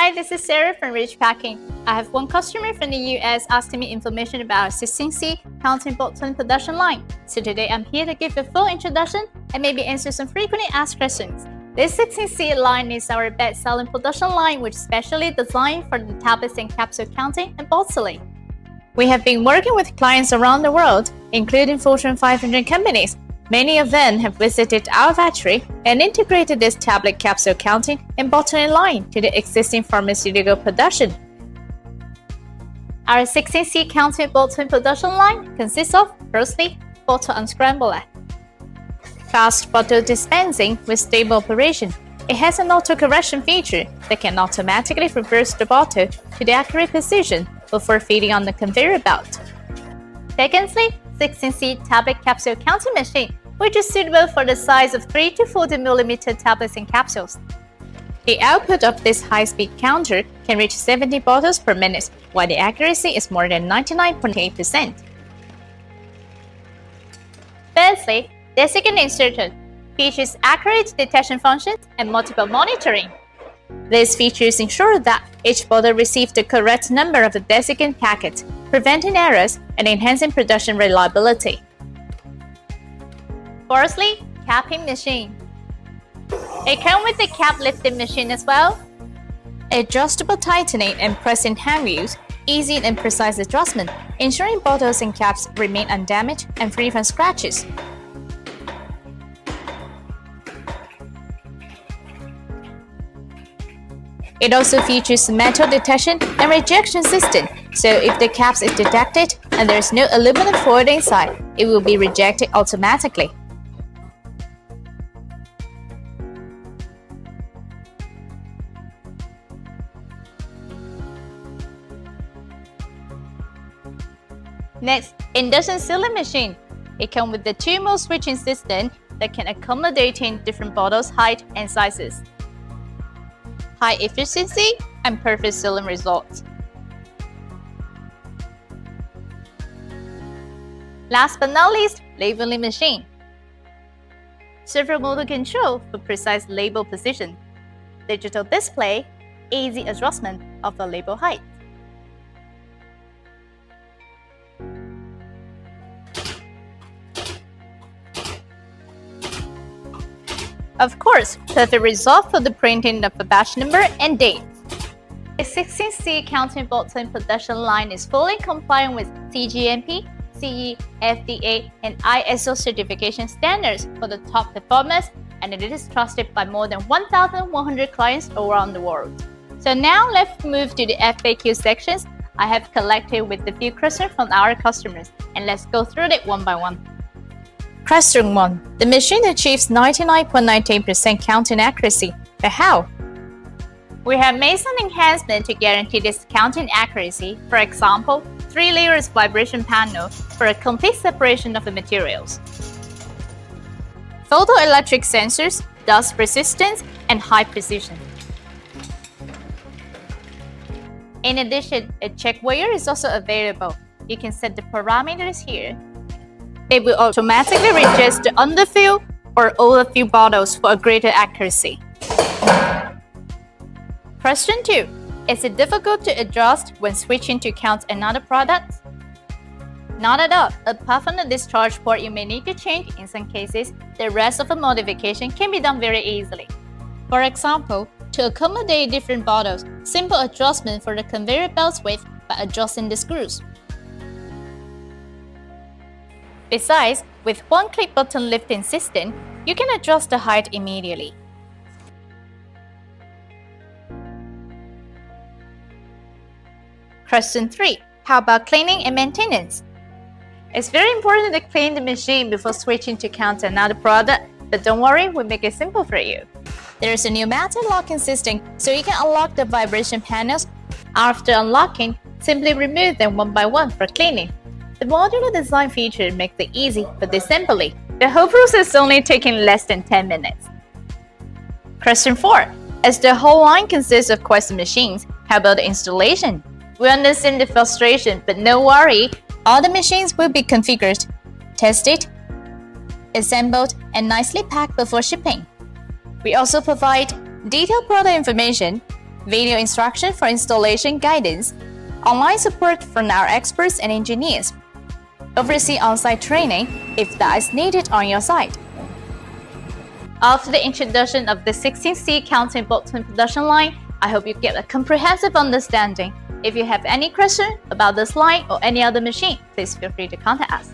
Hi, this is Sarah from Rich Packing. I have one customer from the US asking me information about our 16C counting bottle production line. So today I'm here to give a full introduction and maybe answer some frequently asked questions. This 16C line is our best-selling production line, which is specially designed for the tablets and capsule counting and bottling. We have been working with clients around the world, including Fortune 500 companies. Many of them have visited our factory and integrated this tablet capsule counting and bottling line to the existing pharmaceutical production. Our 16C counting bottling production line consists of, firstly, bottle unscrambler, fast bottle dispensing with stable operation. It has an auto-correction feature that can automatically reverse the bottle to the accurate position before feeding on the conveyor belt. Secondly, 16C tablet capsule counting machine, which is suitable for the size of 3 to 40mm tablets and capsules. The output of this high-speed counter can reach 70 bottles per minute, while the accuracy is more than 99.8%. Thirdly, desiccant inserter features accurate detection functions and multiple monitoring. These features ensure that each bottle receives the correct number of the desiccant packets, preventing errors and enhancing production reliability. Fourthly, capping machine. It comes with the cap lifting machine as well. Adjustable tightening and pressing hand wheels, easy and precise adjustment, ensuring bottles and caps remain undamaged and free from scratches. It also features metal detection and rejection system, so if the caps is detected and there is no aluminum foil inside, it will be rejected automatically. Next, induction sealing machine. It comes with the two-mode switching system that can accommodate in different bottles' height and sizes. High efficiency and perfect sealing results. Last but not least, labeling machine. Servo motor control for precise label position. Digital display, easy adjustment of the label height. Of course, perfect result for the printing of the batch number and date. The 16C counting bottling production line is fully compliant with CGMP, CE, FDA, and ISO certification standards for the top performance, and it is trusted by more than 1,100 clients around the world. So now let's move to the FAQ sections I have collected with the few questions from our customers, and let's go through it one by one. Question 1. The machine achieves 99.98% counting accuracy, but how? We have made some enhancement to guarantee this counting accuracy. For example, 3 layers vibration panel for a complete separation of the materials, photoelectric sensors, dust resistance, and high precision. In addition, a check weigher is also available. You can set the parameters here. It will automatically readjust the underfill or overfill bottles for a greater accuracy. Question 2. Is it difficult to adjust when switching to count another product? Not at all. Apart from the discharge port you may need to change, in some cases, the rest of the modification can be done very easily. For example, to accommodate different bottles, simple adjustment for the conveyor belt's width by adjusting the screws. Besides, with one-click button lifting system, you can adjust the height immediately. Question 3. How about cleaning and maintenance? It's very important to clean the machine before switching to count another product, but don't worry, we'll make it simple for you. There is a pneumatic locking system, so you can unlock the vibration panels. After unlocking, simply remove them one by one for cleaning. The modular design feature makes it easy for disassembly. The whole process only taking less than 10 minutes. Question 4. As the whole line consists of quite some machines, how about the installation? We understand the frustration, but no worry. All the machines will be configured, tested, assembled, and nicely packed before shipping. We also provide detailed product information, video instruction for installation guidance, online support from our experts and engineers, oversee on-site training if that is needed on your site. After the introduction of the 16C counting bolt twin production line, I hope you get a comprehensive understanding. If you have any question about this line or any other machine, please feel free to contact us.